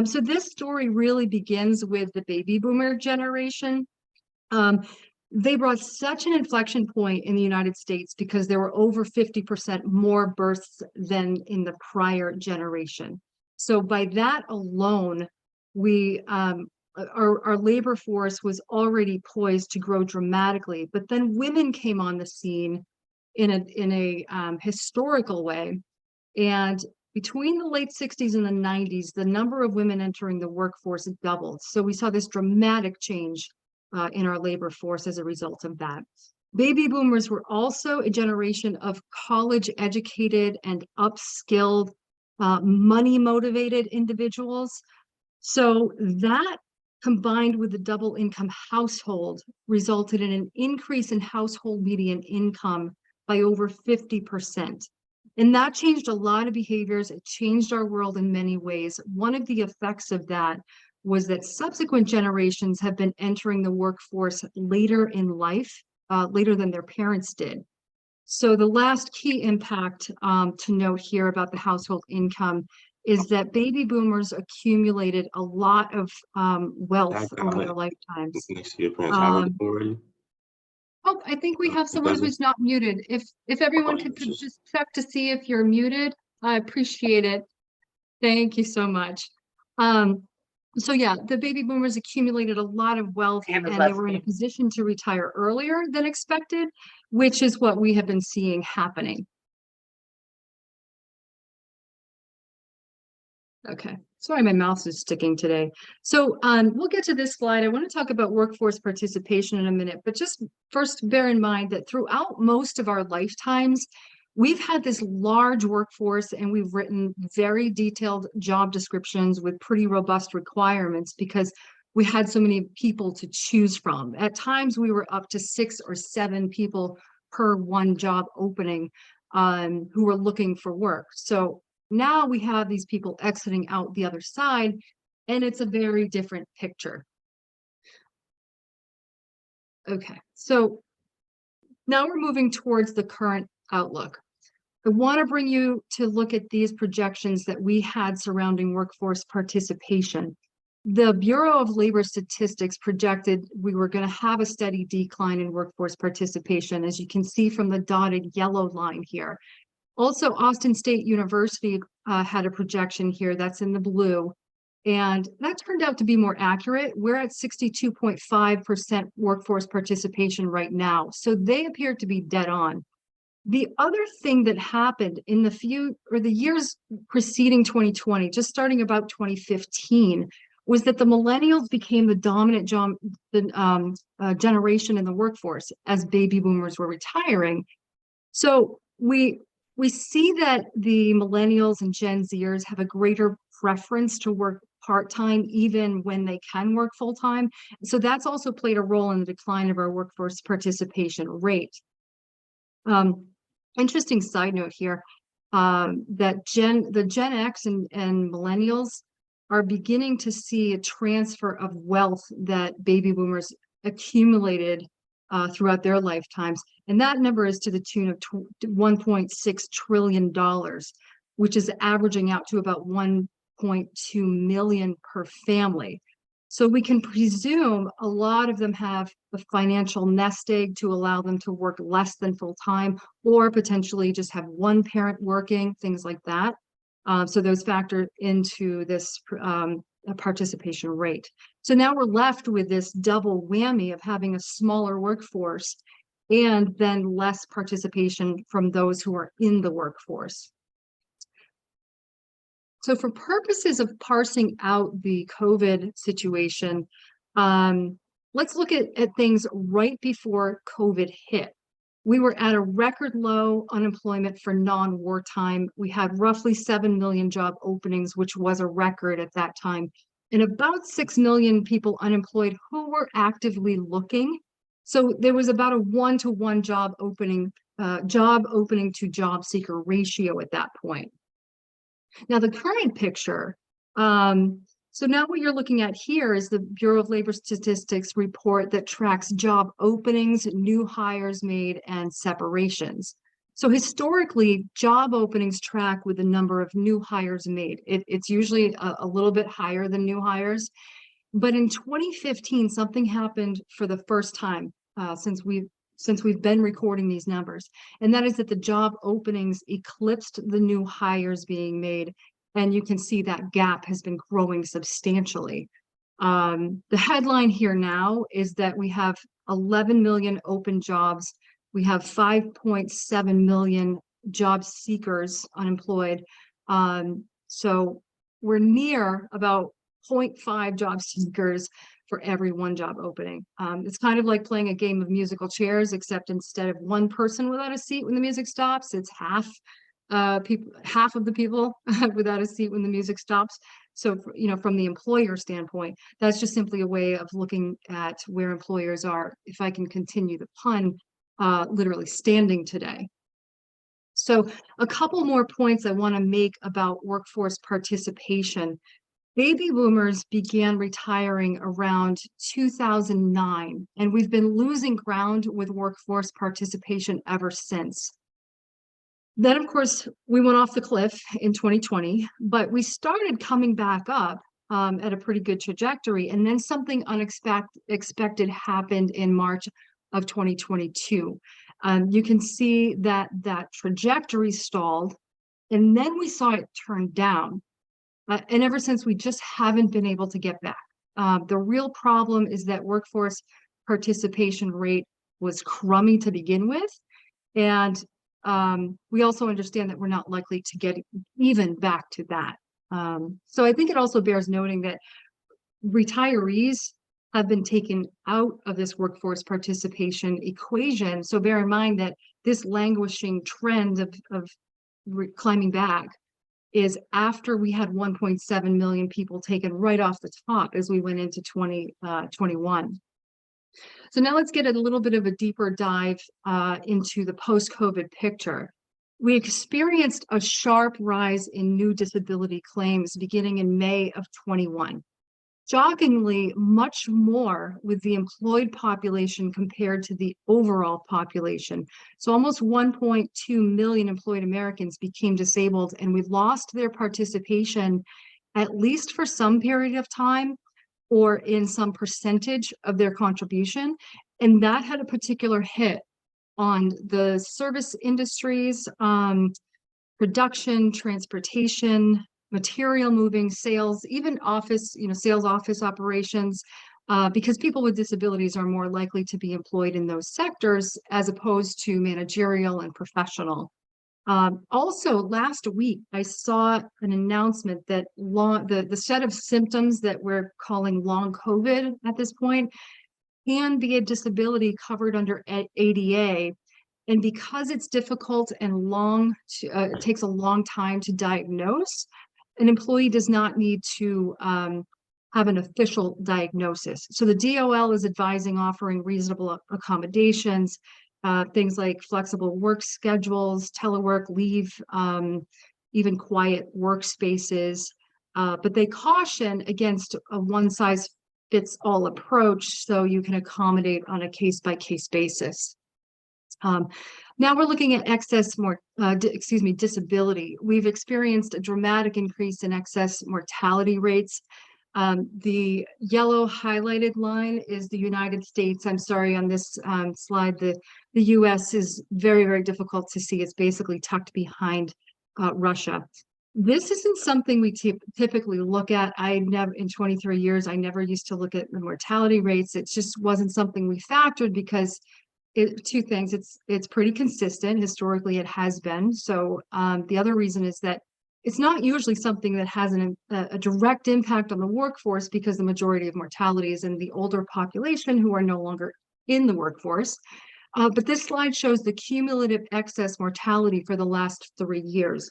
So this story really begins with the baby boomer generation. Um, they brought such an inflection point in the United States because there were over 50% more births than in the prior generation. So by that alone, we our labor force was already poised to grow dramatically. But then women came on the scene in a historical way, and between the late 60s and the 90s, the number of women entering the workforce doubled. So we saw this dramatic change in our labor force as a result of that. Baby boomers were also a generation of college educated and upskilled, money motivated individuals. So that combined with the double income household resulted in an increase in household median income by over 50%. And that changed a lot of behaviors. It changed our world in many ways. One of the effects of that was that subsequent generations have been entering the workforce later in life, later than their parents did. So the last key impact to note here about the household income is that baby boomers accumulated a lot of wealth over their lifetimes. Oh, I think we have someone who's not muted. If everyone could just check to see if you're muted, I appreciate it. Thank you so much. So yeah, the baby boomers accumulated a lot of wealth and they were in a position to retire earlier than expected, which is what we have been seeing happening. Okay, sorry, my mouse is sticking today. So we'll get to this slide. I want to talk about workforce participation in a minute, but just first bear in mind that throughout most of our lifetimes, we've had this large workforce and we've written very detailed job descriptions with pretty robust requirements because we had so many people to choose from. At times, we were up to 6 or 7 people per one job opening who were looking for work. So now we have these people exiting out the other side, and it's a very different picture. Okay, so now we're moving towards the current outlook. I want to bring you to look at these projections that we had surrounding workforce participation. The Bureau of Labor Statistics projected we were going to have a steady decline in workforce participation, as you can see from the dotted yellow line here. Also, Austin State University had a projection here that's in the blue, and that turned out to be more accurate. We're at 62.5% workforce participation right now, so they appear to be dead on. The other thing that happened in the years preceding 2020, just starting about 2015, was that the millennials became the dominant generation in the workforce as baby boomers were retiring. So we see that the millennials and Gen Zers have a greater preference to work part-time even when they can work full-time. So that's also played a role in the decline of our workforce participation rate. Interesting side note here, that the Gen X and millennials are beginning to see a transfer of wealth that baby boomers accumulated throughout their lifetimes. And that number is to the tune of $1.6 trillion, which is averaging out to about 1.2 million per family. So we can presume a lot of them have the financial nest egg to allow them to work less than full time, or potentially just have one parent working, things like that. So those factor into this participation rate. So now we're left with this double whammy of having a smaller workforce and then less participation from those who are in the workforce. So for purposes of parsing out the COVID situation, let's look at things right before COVID hit. We were at a record low unemployment for non-wartime. We had roughly 7 million job openings, which was a record at that time, and about 6 million people unemployed who were actively looking. So there was about a 1-to-1 job opening to job seeker ratio at that point. Now the current picture, so now what you're looking at here is the Bureau of Labor Statistics report that tracks job openings, new hires made, and separations. So historically, job openings track with the number of new hires made. It's usually a little bit higher than new hires. But in 2015, something happened for the first time since we've been recording these numbers, and that is that the job openings eclipsed the new hires being made, and you can see that gap has been growing substantially. The headline here now is that we have 11 million open jobs. We have 5.7 million job seekers unemployed. So we're near about 0.5 job seekers for every one job opening. It's kind of like playing a game of musical chairs, except instead of one person without a seat when the music stops, it's half of the people without a seat when the music stops. So, from the employer standpoint, that's just simply a way of looking at where employers are, if I can continue the pun, literally standing today. So a couple more points I want to make about workforce participation. Baby boomers began retiring around 2009, and we've been losing ground with workforce participation ever since. Then, of course, we went off the cliff in 2020, but we started coming back up at a pretty good trajectory. And then something unexpected happened in March of 2022. You can see that trajectory stalled, and then we saw it turn down. And ever since, we just haven't been able to get back. The real problem is that workforce participation rate was crummy to begin with. And we also understand that we're not likely to get even back to that. So I think it also bears noting that retirees have been taken out of this workforce participation equation. So bear in mind that this languishing trend of climbing back is after we had 1.7 million people taken right off the top as we went into 2021. So now let's get a little bit of a deeper dive into the post-COVID picture. We experienced a sharp rise in new disability claims beginning in May of 21. Shockingly, much more with the employed population compared to the overall population. So almost 1.2 million employed Americans became disabled, and we lost their participation, at least for some period of time, or in some percentage of their contribution. And that had a particular hit on the service industries, production, transportation, material moving, sales, even office, sales office operations, because people with disabilities are more likely to be employed in those sectors as opposed to managerial and professional. Also, last week, I saw an announcement that the set of symptoms that we're calling long COVID at this point can be a disability covered under ADA. And because it's difficult and it takes a long time to diagnose, an employee does not need to have an official diagnosis. So the DOL is advising offering reasonable accommodations, things like flexible work schedules, telework, leave, even quiet workspaces. But they caution against a one-size-fits-all approach, so you can accommodate on a case-by-case basis. Now we're looking at disability. We've experienced a dramatic increase in excess mortality rates. The yellow highlighted line is the United States. I'm sorry, on this slide, the US is very, very difficult to see. It's basically tucked behind Russia. This isn't something we typically look at. In 23 years, I never used to look at the mortality rates. It just wasn't something we factored because two things. It's pretty consistent. Historically, it has been. So the other reason is that it's not usually something that has a direct impact on the workforce, because the majority of mortality is in the older population who are no longer in the workforce. But this slide shows the cumulative excess mortality for the last 3 years.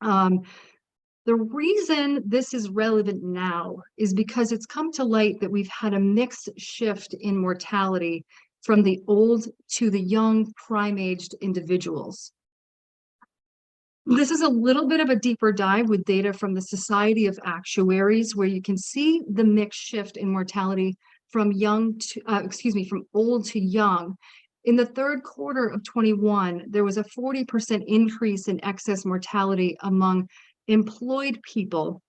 The reason this is relevant now is because it's come to light that we've had a mixed shift in mortality from the old to the young prime-aged individuals. This is a little bit of a deeper dive with data from the Society of Actuaries, where you can see the mixed shift in mortality from from old to young. In the third quarter of 21, there was a 40% increase in excess mortality among employed people,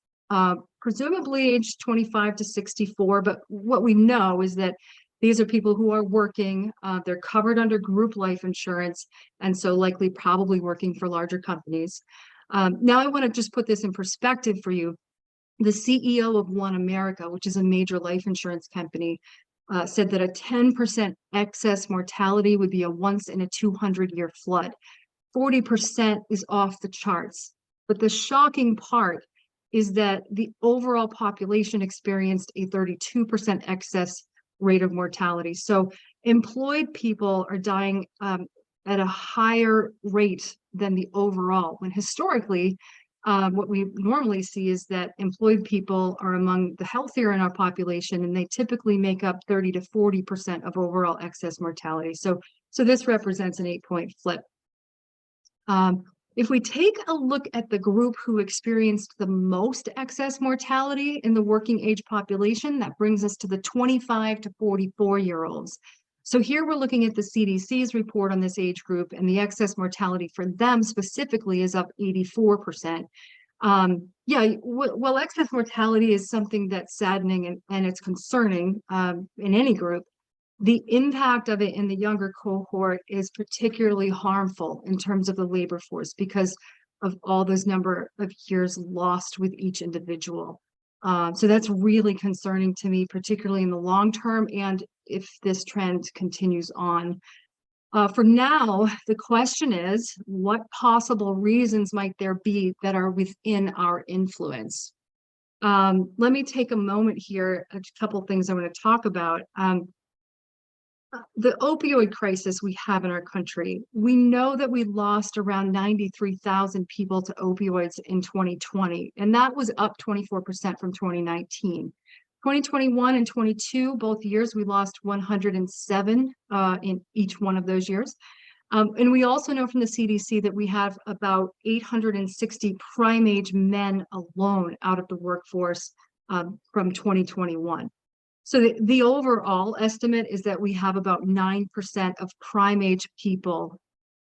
presumably aged 25 to 64. But what we know is that these are people who are working, they're covered under group life insurance, and so likely probably working for larger companies. Now I want to just put this in perspective for you. The CEO of One America, which is a major life insurance company, said that a 10% excess mortality would be a once in a 200-year flood. 40% is off the charts. But the shocking part is that the overall population experienced a 32% excess rate of mortality. So employed people are dying at a higher rate than the overall, when historically, what we normally see is that employed people are among the healthier in our population, and they typically make up 30 to 40% of overall excess mortality. So this represents an 8-point flip. If we take a look at the group who experienced the most excess mortality in the working age population, that brings us to the 25 to 44-year-olds. So here we're looking at the CDC's report on this age group, and the excess mortality for them specifically is up 84%. Well, excess mortality is something that's saddening and it's concerning in any group. The impact of it in the younger cohort is particularly harmful in terms of the labor force because of all those number of years lost with each individual. So that's really concerning to me, particularly in the long term, and if this trend continues on. For now, the question is, what possible reasons might there be that are within our influence? Let me take a moment here, a couple things I want to talk about. The opioid crisis we have in our country, we know that we lost around 93,000 people to opioids in 2020, and that was up 24% from 2019. 2021 and 22, both years, we lost 107 in each one of those years. And we also know from the CDC that we have about 860 prime age men alone out of the workforce from 2021. So the overall estimate is that we have about 9% of prime age people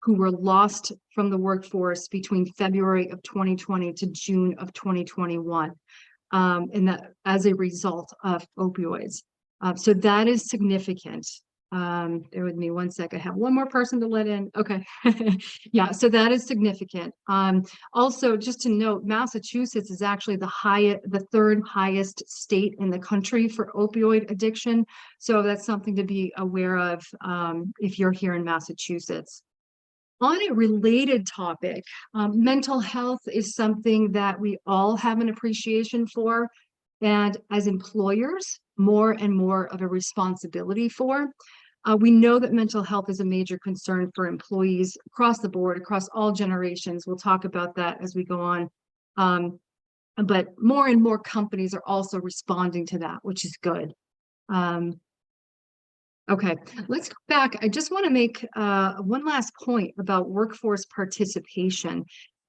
who were lost from the workforce between February of 2020 to June of 2021, and that as a result of opioids. So that is significant. Bear with me one sec. I have one more person to let in. Okay. Yeah, so that is significant. Also, just to note, Massachusetts is actually the third highest state in the country for opioid addiction. So that's something to be aware of if you're here in Massachusetts. On a related topic, mental health is something that we all have an appreciation for, and as employers, more and more of a responsibility for. We know that mental health is a major concern for employees across the board, across all generations. We'll talk about that as we go on. But more and more companies are also responding to that, which is good. Okay, let's go back. I just want to make one last point about workforce participation.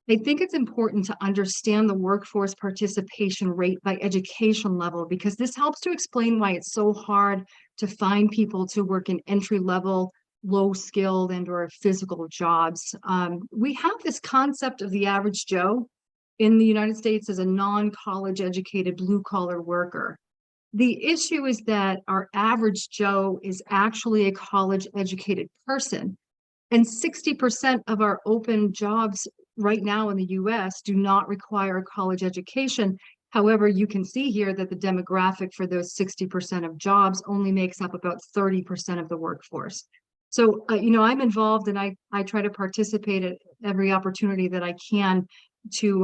I think it's important to understand the workforce participation rate by education level, because this helps to explain why it's so hard to find people to work in entry-level, low-skilled and/or physical jobs. We have this concept of the average Joe in the United States as a non-college educated blue-collar worker. The issue is that our average Joe is actually a college-educated person, and 60% of our open jobs right now in the US do not require a college education. However, you can see here that the demographic for those 60% of jobs only makes up about 30% of the workforce. So, I'm involved, and I try to participate at every opportunity that I can to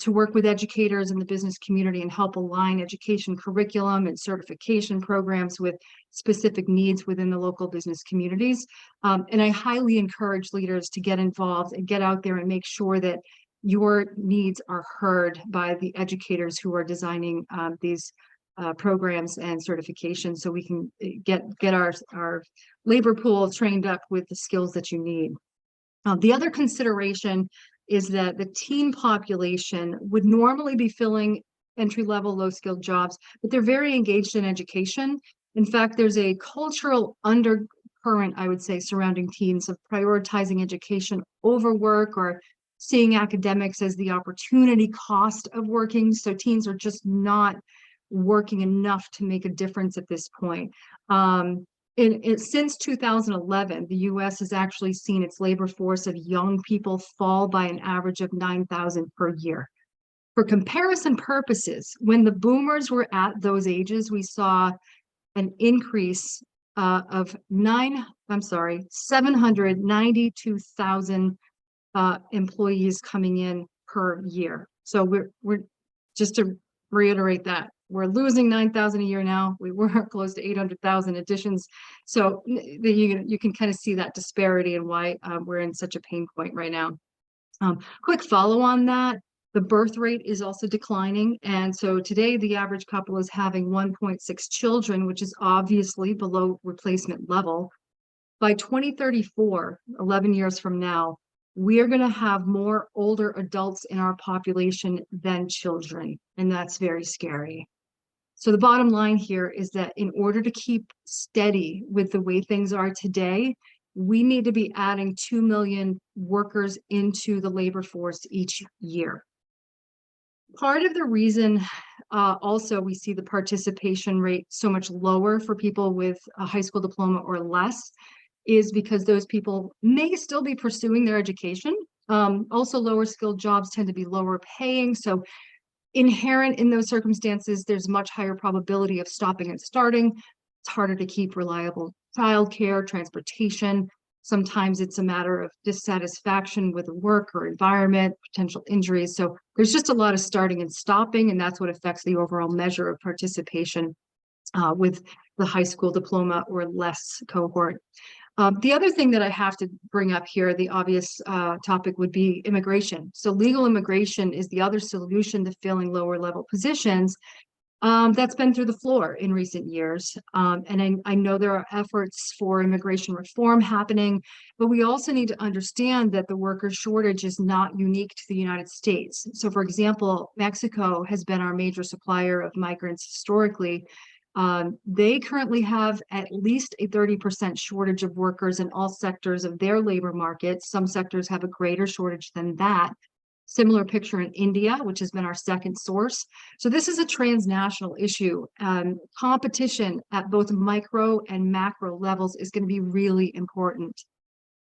work with educators in the business community and help align education curriculum and certification programs with specific needs within the local business communities. And I highly encourage leaders to get involved and get out there and make sure that your needs are heard by the educators who are designing these programs and certifications, so we can get our labor pool trained up with the skills that you need. The other consideration is that the teen population would normally be filling entry-level, low-skilled jobs, but they're very engaged in education. In fact, there's a cultural current, I would say, surrounding teens of prioritizing education over work or seeing academics as the opportunity cost of working. So teens are just not working enough to make a difference at this point. Since 2011, the US has actually seen its labor force of young people fall by an average of 9,000 per year. For comparison purposes, when the boomers were at those ages, we saw an increase of 792,000 employees coming in per year. So we're just to reiterate that we're losing 9,000 a year now. We were close to 800,000 additions. So you can kind of see that disparity and why we're in such a pain point right now. Quick follow on that. The birth rate is also declining. And so today the average couple is having 1.6 children, which is obviously below replacement level. By 2034, 11 years from now, we are going to have more older adults in our population than children. And that's very scary. So the bottom line here is that in order to keep steady with the way things are today, we need to be adding 2 million workers into the labor force each year. Part of the reason also we see the participation rate so much lower for people with a high school diploma or less is because those people may still be pursuing their education. Also, lower skilled jobs tend to be lower paying. So inherent in those circumstances, there's much higher probability of stopping and starting. It's harder to keep reliable childcare, transportation. Sometimes it's a matter of dissatisfaction with the work or environment, potential injuries. So there's just a lot of starting and stopping, and that's what affects the overall measure of participation with the high school diploma or less cohort. The other thing that I have to bring up here, the obvious topic would be immigration. So legal immigration is the other solution to filling lower level positions that's been through the floor in recent years. And I know there are efforts for immigration reform happening, but we also need to understand that the worker shortage is not unique to the United States. So for example, Mexico has been our major supplier of migrants historically. They currently have at least a 30% shortage of workers in all sectors of their labor market. Some sectors have a greater shortage than that. Similar picture in India, which has been our second source. So this is a transnational issue. Competition at both micro and macro levels is going to be really important.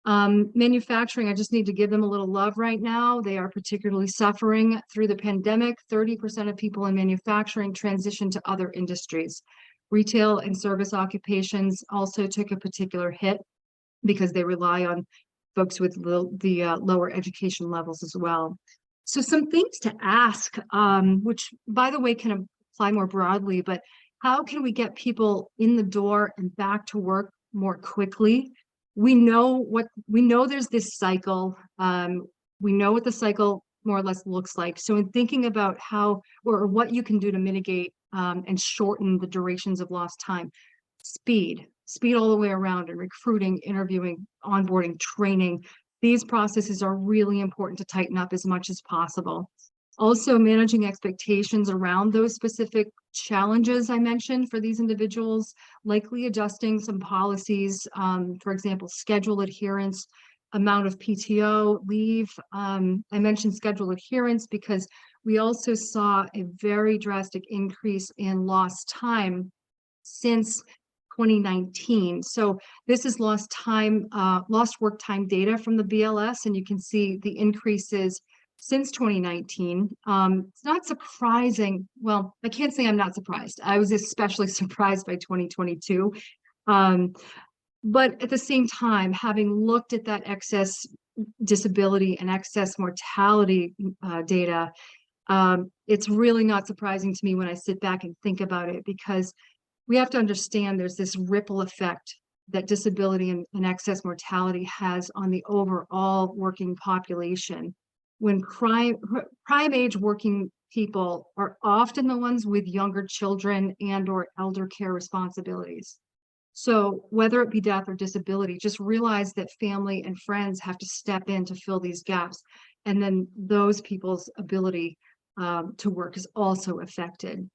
Manufacturing, I just need to give them a little love right now. They are particularly suffering through the pandemic. 30% of people in manufacturing transitioned to other industries. Retail and service occupations also took a particular hit because they rely on folks with the lower education levels as well. So some things to ask, which by the way can apply more broadly, but how can we get people in the door and back to work more quickly? We know there's this cycle. We know what the cycle more or less looks like. So in thinking about how or what you can do to mitigate and shorten the durations of lost time, speed all the way around in recruiting, interviewing, onboarding, training. These processes are really important to tighten up as much as possible. Also, managing expectations around those specific challenges I mentioned for these individuals, likely adjusting some policies, for example, schedule adherence, amount of PTO, leave. I mentioned schedule adherence because we also saw a very drastic increase in lost time since 2019. So this is lost work time data from the BLS, and you can see the increases since 2019. It's not surprising. Well, I can't say I'm not surprised. I was especially surprised by 2022. But at the same time, having looked at that excess disability and excess mortality data, it's really not surprising to me when I sit back and think about it, because we have to understand there's this ripple effect that disability and excess mortality has on the overall working population. When prime age working people are often the ones with younger children and or elder care responsibilities. So whether it be death or disability, just realize that family and friends have to step in to fill these gaps. And then those people's ability to work is also affected.